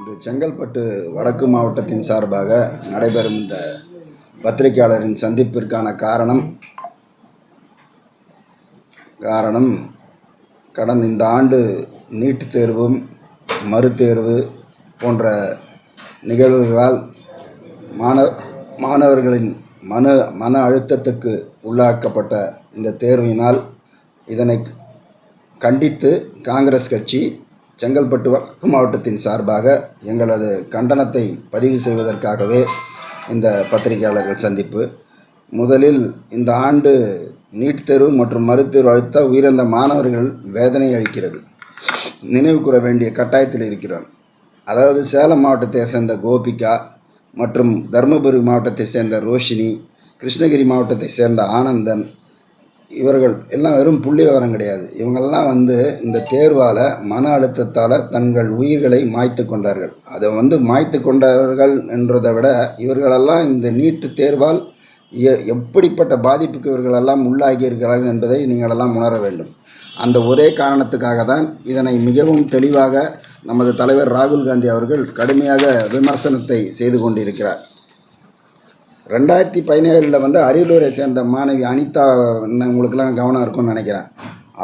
இன்று செங்கல்பட்டு வடக்கு மாவட்டத்தின் சார்பாக நடைபெறும் இந்த பத்திரிகையாளரின் சந்திப்பிற்கான காரணம் கடந்த இந்த ஆண்டு நீட் தேர்வும் மறுதேர்வு போன்ற நிகழ்வுகளால் மாணவர்களின் மன அழுத்தத்துக்கு உள்ளாக்கப்பட்ட இந்த தேர்வினால் இதனை கண்டித்து காங்கிரஸ் கட்சி செங்கல்பட்டு வடக்கு மாவட்டத்தின் சார்பாக எங்களது கண்டனத்தை பதிவு செய்வதற்காகவே இந்த பத்திரிகையாளர்கள் சந்திப்பு. முதலில் இந்த ஆண்டு நீட் தேர்வு மற்றும் மறுதேர்வு அழுத்த உயிரிழந்த மாணவர்கள் வேதனை அளிக்கிறது. நினைவு கூற வேண்டிய கட்டாயத்தில் இருக்கிறோம். அதாவது சேலம் மாவட்டத்தை சேர்ந்த கோபிகா மற்றும் தருமபுரி மாவட்டத்தை சேர்ந்த ரோஷினி, கிருஷ்ணகிரி மாவட்டத்தை சேர்ந்த ஆனந்தன், இவர்கள் எல்லாம் வெறும் புள்ளி விவரம் கிடையாது. இவங்கெல்லாம் இந்த தேர்வால் மன அழுத்தத்தால் தங்கள் உயிர்களை மாய்த்து கொண்டார்கள். அதை மாய்த்து கொண்டார்கள் என்றதை விட இவர்களெல்லாம் இந்த நீட்டு தேர்வால் எப்படிப்பட்ட பாதிப்புக்கு இவர்களெல்லாம் உள்ளாகி இருக்கிறார்கள் என்பதை நீங்களெல்லாம் உணர வேண்டும். அந்த ஒரே காரணத்துக்காக தான் இதனை மிகவும் தெளிவாக நமது தலைவர் ராகுல் காந்தி அவர்கள் கடுமையாக விமர்சனத்தை செய்து கொண்டிருக்கிறார். 2017 அரியலூரை சேர்ந்த மாணவி அனிதா, உங்களுக்கெல்லாம் கவனம் இருக்கும்னு நினைக்கிறேன்.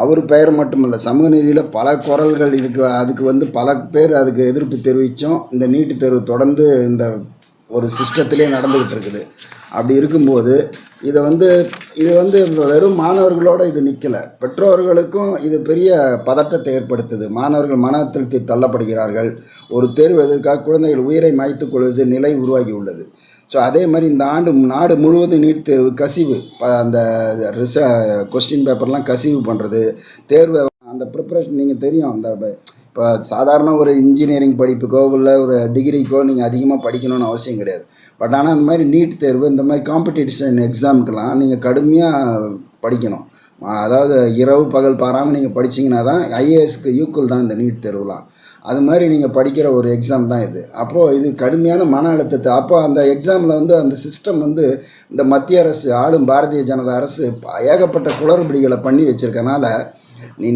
அவர் பெயர் மட்டுமல்ல, சமூக நீதியில் பல குரல்கள் அதுக்கு பல பேர் அதுக்கு எதிர்ப்பு தெரிவித்தும் இந்த நீட்டு தேர்வு தொடர்ந்து இந்த ஒரு சிஸ்டத்திலே நடந்துக்கிட்டு இருக்குது. அப்படி இருக்கும்போது இது வெறும் மாணவர்களோடு இது நிற்கலை, பெற்றோர்களுக்கும் இது பெரிய பதட்டத்தை ஏற்படுத்துது. மாணவர்கள் மன அழுத்தத்தில் தள்ளப்படுகிறார்கள். ஒரு தேர்வு எதற்காக குழந்தைகள் உயிரை மாய்த்து கொள்வது நிலை உருவாகி உள்ளது. ஸோ அதே மாதிரி இந்த ஆண்டு நாடு முழுவதும் நீட் தேர்வு கசிவு, அந்த கொஸ்டின் பேப்பர்லாம் கசிவு பண்ணுறது, தேர்வு அந்த ப்ரிப்பரேஷன் நீங்கள் தெரியும். இப்போ சாதாரண ஒரு இன்ஜினியரிங் படிப்புக்கோ இல்லை ஒரு டிகிரிக்கோ நீங்கள் அதிகமாக படிக்கணும்னு அவசியம் கிடையாது. பட் ஆனால் இந்த மாதிரி நீட் தேர்வு, இந்த மாதிரி காம்படிஷன் எக்ஸாமுக்கெல்லாம் நீங்கள் கடுமையாக படிக்கணும். அதாவது இரவு பகல் பாராமல் நீங்கள் படிச்சிங்கன்னா தான் ஐஏஎஸ்க்கு ஈக்குவல் தான் இந்த நீட் தேர்வுலாம். அது மாதிரி நீங்கள் படிக்கிற ஒரு எக்ஸாம் தான் இது. அப்போது இது கடுமையான மன அழுத்தத்தை, அப்போ அந்த எக்ஸாமில் அந்த சிஸ்டம் இந்த மத்திய அரசு, ஆளும் பாரதிய ஜனதா அரசு ஏகப்பட்ட குளறுபடிகளை பண்ணி வச்சுருக்கனால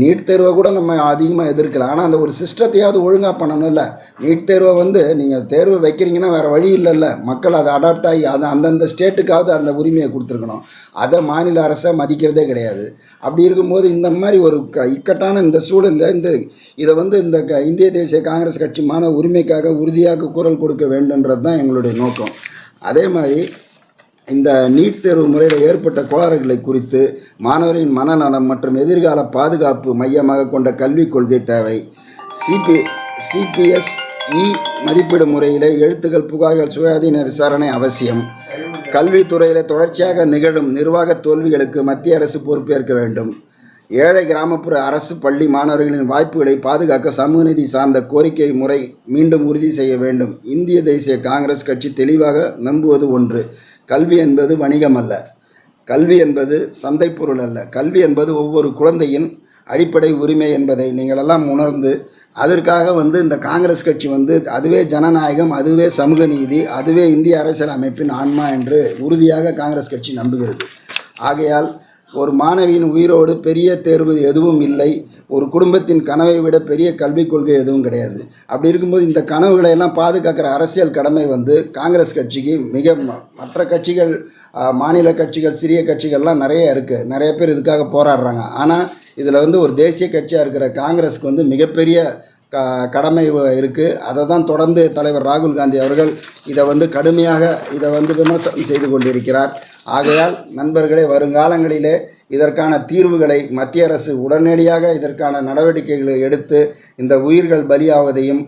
நீட் தேர்வை கூட நம்ம அதிகமாக எதிர்க்கலாம். ஆனால் அந்த ஒரு சிஸ்டத்தையாவது ஒழுங்காக பண்ணணும்ல. நீட் தேர்வை நீங்கள் தேர்வு வைக்கிறீங்கன்னா வேறு வழி இல்லைல்ல. மக்கள் அதை அடாப்ட் ஆகி அந்தந்த ஸ்டேட்டுக்காவது அந்த உரிமையை கொடுத்துருக்கணும். அதை மாநில அரசை மதிக்கிறதே கிடையாது. அப்படி இருக்கும்போது இந்த மாதிரி ஒரு இக்கட்டான இந்த சூழலில் இதை இந்த இந்திய தேசிய காங்கிரஸ் கட்சி மாணவ உரிமைக்காக உறுதியாக குரல் கொடுக்க வேண்டுன்றது தான் எங்களுடைய நோக்கம். அதே மாதிரி இந்த நீட் தேர்வு முறையில் ஏற்பட்ட கோளாறுகளை குறித்து மாணவரின் மனநலம் மற்றும் எதிர்கால பாதுகாப்பு மையமாக கொண்ட கல்விக் கொள்கை தேவை. சிபிஎஸ்இ மதிப்பீடு முறையில் எழுத்துக்கள், புகார்கள், சுயாதீன விசாரணை அவசியம். கல்வித்துறையில் தொடர்ச்சியாக நிகழும் நிர்வாக தோல்விகளுக்கு மத்திய அரசு பொறுப்பேற்க வேண்டும். ஏழை கிராமப்புற அரசு பள்ளி மாணவர்களின் வாய்ப்புகளை பாதுகாக்க சமூக நீதி சார்ந்த கோரிக்கை முறை மீண்டும் உறுதி செய்ய வேண்டும். இந்திய தேசிய காங்கிரஸ் கட்சி தெளிவாக நம்புவது ஒன்று: கல்வி என்பது வணிகம் அல்ல, கல்வி என்பது சந்தை பொருள் அல்ல, கல்வி என்பது ஒவ்வொரு குழந்தையின் அடிப்படை உரிமை என்பதை நீங்களெல்லாம் உணர்ந்து அதற்காக இந்த காங்கிரஸ் கட்சி அதுவே ஜனநாயகம், அதுவே சமூக நீதி, அதுவே இந்திய அரசியல் அமைப்பின் ஆன்மா என்று உறுதியாக காங்கிரஸ் கட்சி நம்புகிறது. ஆகையால் ஒரு மாணவியின் உயிரோடு பெரிய தேர்வு எதுவும் இல்லை. ஒரு குடும்பத்தின் கனவை விட பெரிய கல்விக் கொள்கை எதுவும் கிடையாது. அப்படி இருக்கும்போது இந்த கனவுகளை எல்லாம் பாதுகாக்கிற அரசியல் கடமை காங்கிரஸ் கட்சிக்கு மற்ற கட்சிகள், மாநில கட்சிகள், சிறிய கட்சிகள்லாம் நிறைய இருக்குது. நிறைய பேர் இதுக்காக போராடுறாங்க. ஆனால் இதில் ஒரு தேசிய கட்சியாக இருக்கிற காங்கிரஸுக்கு மிகப்பெரிய கடமை இருக்குது. அதை தான் தொடர்ந்து தலைவர் ராகுல் காந்தி அவர்கள் இதை கடுமையாக விமர்சனம் செய்து கொண்டிருக்கிறார். ஆகையால் நண்பர்களே, வருங்காலங்களிலே இதற்கான தீர்வுகளை மத்திய அரசு உடனடியாக இதற்கான நடவடிக்கைகளை எடுத்து இந்த உயிர்கள் பலியாவதையும்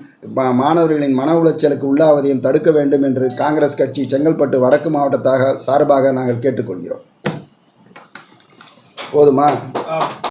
மாணவர்களின் மன உளைச்சலுக்கு உள்ளாவதையும் தடுக்க வேண்டும் என்று காங்கிரஸ் கட்சி செங்கல்பட்டு வடக்கு மாவட்டத்தாக சார்பாக நாங்கள் கேட்டுக்கொள்கிறோம். போதுமா?